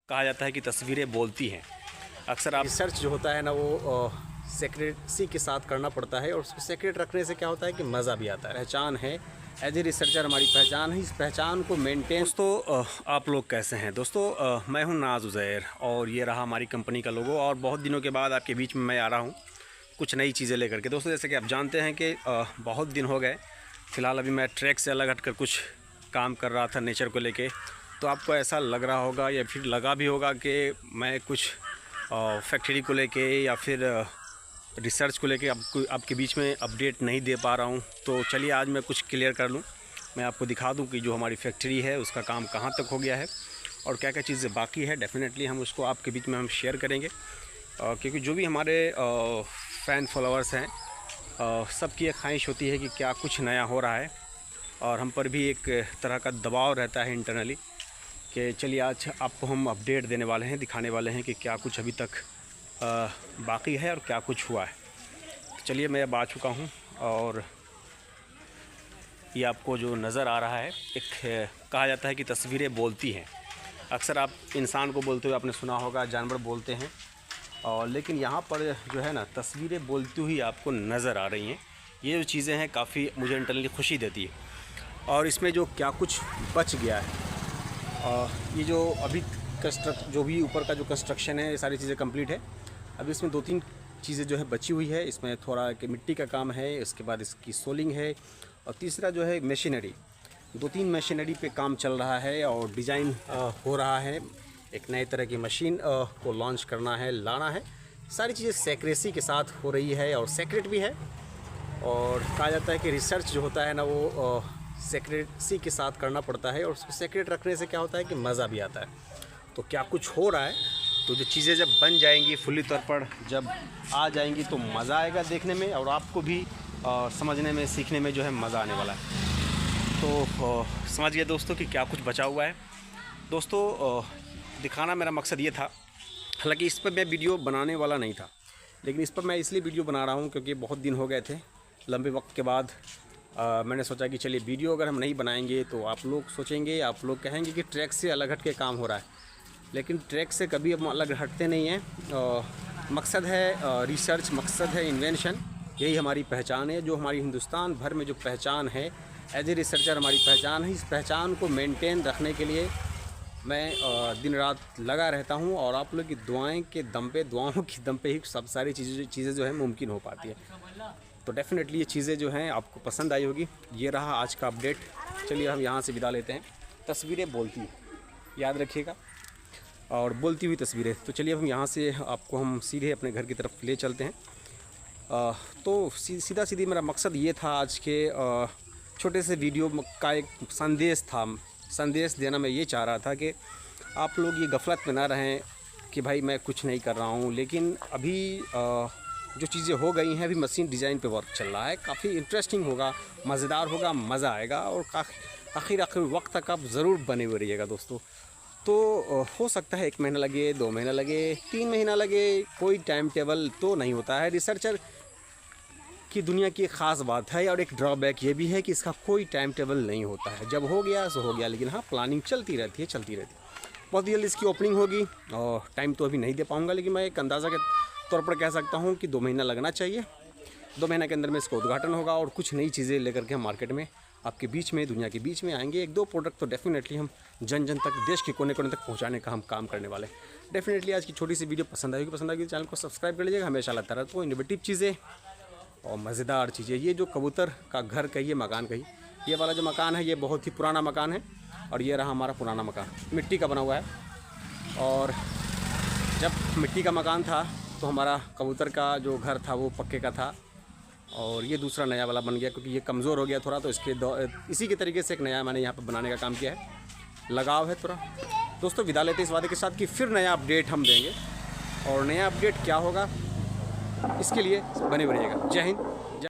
कहा जाता है कि तस्वीरें बोलती हैं। अक्सर आप रिसर्च जो होता है ना वो सेक्रेसी के साथ करना पड़ता है और उसको सेक्रेट रखने से क्या होता है कि मज़ा भी आता है। पहचान है, एज ए रिसर्चर हमारी पहचान है, इस पहचान को मेंटेन। दोस्तों आप लोग कैसे हैं दोस्तों, मैं हूं नाज उज़ैर और ये रहा हमारी कंपनी का लोगो। और बहुत दिनों के बाद आपके बीच में मैं आ रहा हूं कुछ नई चीज़ें लेकर के। दोस्तों जैसे कि आप जानते हैं कि बहुत दिन हो गए, फ़िलहाल अभी मैं ट्रैक से अलग हटकर कुछ काम कर रहा था नेचर को लेके। तो आपको ऐसा लग रहा होगा या फिर लगा भी होगा कि मैं कुछ फैक्ट्री को लेके या फिर रिसर्च को लेके आपके बीच में अपडेट नहीं दे पा रहा हूं। तो चलिए आज मैं कुछ क्लियर कर लूं, मैं आपको दिखा दूं कि जो हमारी फैक्ट्री है उसका काम कहां तक हो गया है और क्या क्या चीज़ें बाकी है। डेफिनेटली हम उसको आपके बीच में हम शेयर करेंगे, क्योंकि जो भी हमारे फ़ैन फॉलोअर्स हैं सबकी एक ख्वाहिश होती है कि क्या कुछ नया हो रहा है। और हम पर भी एक तरह का दबाव रहता है इंटरनली कि चलिए आज आपको हम अपडेट देने वाले हैं, दिखाने वाले हैं कि क्या कुछ अभी तक बाकी है और क्या कुछ हुआ है। चलिए मैं अब आ चुका हूँ और ये आपको जो नज़र आ रहा है, एक कहा जाता है कि तस्वीरें बोलती हैं। अक्सर आप इंसान को बोलते हुए आपने सुना होगा, जानवर बोलते हैं, और लेकिन यहाँ पर जो है ना तस्वीरें बोलती हुई आपको नज़र आ रही हैं। ये जो चीज़ें हैं काफ़ी मुझे इंटरनली खुशी देती है। और इसमें जो क्या कुछ बच गया है, ये जो अभी जो भी ऊपर का जो कंस्ट्रक्शन है, ये सारी चीज़ें कंप्लीट है। अभी इसमें 2-3 चीज़ें जो है बची हुई है। इसमें थोड़ा कि मिट्टी का काम है, इसके बाद इसकी सोलिंग है, और तीसरा जो है मशीनरी, 2-3 मशीनरी पे काम चल रहा है और डिज़ाइन हो रहा है। एक नए तरह की मशीन को लॉन्च करना है, लाना है। सारी चीज़ें सेक्रेसी के साथ हो रही है और सेक्रेट भी है। और कहा जाता है कि रिसर्च जो होता है ना वो सेक्रेसी के साथ करना पड़ता है और उसको सेक्रेट रखने से क्या होता है कि मज़ा भी आता है। तो क्या कुछ हो रहा है, तो जो चीज़ें जब बन जाएंगी फुल्ली तौर पर, जब आ जाएंगी तो मज़ा आएगा देखने में, और आपको भी समझने में, सीखने में जो है मज़ा आने वाला है। तो समझ गए दोस्तों कि क्या कुछ बचा हुआ है। दोस्तों दिखाना मेरा मकसद ये था, हालांकि इस पर मैं वीडियो बनाने वाला नहीं था, लेकिन इस पर मैं इसलिए वीडियो बना रहा हूँ क्योंकि बहुत दिन हो गए थे, लंबे वक्त के बाद मैंने सोचा कि चलिए वीडियो अगर हम नहीं बनाएंगे तो आप लोग सोचेंगे, आप लोग कहेंगे कि ट्रैक से अलग हट के काम हो रहा है। लेकिन ट्रैक से कभी हम अलग हटते नहीं हैं। मकसद है रिसर्च, मकसद है इन्वेंशन, यही हमारी पहचान है। जो हमारी हिंदुस्तान भर में जो पहचान है, एज ए रिसर्चर हमारी पहचान है। इस पहचान को मेंटेन रखने के लिए मैं दिन रात लगा रहता हूं, और आप लोग की दुआएं के दम पे, दुआओं के दम पे ही सब सारी चीज़ें जो है मुमकिन हो पाती है। तो डेफ़िनेटली ये चीज़ें जो हैं आपको पसंद आई होगी। ये रहा आज का अपडेट। चलिए हम यहाँ से विदा लेते हैं। तस्वीरें बोलती हैं, याद रखिएगा, और बोलती हुई तस्वीरें। तो चलिए हम यहाँ से आपको हम सीधे अपने घर की तरफ ले चलते हैं। तो सीधा सीधी मेरा मकसद ये था आज के छोटे से वीडियो का एक संदेश था। संदेश देना मैं ये चाह रहा था कि आप लोग ये गफलत में ना रहें कि भाई मैं कुछ नहीं कर रहा हूँ। लेकिन अभी जो चीज़ें हो गई हैं, अभी मशीन डिज़ाइन पे वर्क चल रहा है, काफ़ी इंटरेस्टिंग होगा, मज़ेदार होगा, मज़ा आएगा, और आखिर वक्त तक आप ज़रूर बने हुए रहिएगा दोस्तों। तो हो सकता है 1 महीना लगे, 2 महीना लगे, 3 महीना लगे, कोई टाइम टेबल तो नहीं होता है। रिसर्चर की दुनिया की एक ख़ास बात है, और एक ड्रॉबैक ये भी है कि इसका कोई टाइम टेबल नहीं होता है। जब हो गया सो हो गया, लेकिन हाँ प्लानिंग चलती रहती है। बहुत जल्द इसकी ओपनिंग होगी, और टाइम तो अभी नहीं दे पाऊँगा, लेकिन मैं एक अंदाज़ा के तौर पर कह सकता हूँ कि 2 महीना लगना चाहिए। 2 महीने के अंदर में इसका उद्घाटन होगा, और कुछ नई चीज़ें लेकर के हम मार्केट में, आपके बीच में, दुनिया के बीच में आएंगे। 1-2 प्रोडक्ट तो डेफिनेटली हम जन तक, देश के कोने कोने तक पहुंचाने का हम काम करने वाले। डेफिनेटली आज की छोटी सी वीडियो पसंद आएगी तो चैनल को सब्सक्राइब कर लीजिएगा। हमेशा लाता रहता हूँ इनोवेटिव चीज़ें और मज़ेदार चीज़ें। ये जो कबूतर का घर कहिए, मकान कहिए, ये वाला जो मकान है ये बहुत ही पुराना मकान है, और ये रहा हमारा पुराना मकान, मिट्टी का बना हुआ है। और जब मिट्टी का मकान था तो हमारा कबूतर का जो घर था वो पक्के का था, और ये दूसरा नया वाला बन गया क्योंकि ये कमज़ोर हो गया थोड़ा। तो इसी के तरीके से एक नया मैंने यहाँ पर बनाने का काम किया है। लगाव है थोड़ा। दोस्तों विदा लेते इस वादे के साथ कि फिर नया अपडेट हम देंगे, और नया अपडेट क्या होगा इसके लिए बने रहिएगा। जय हिंद।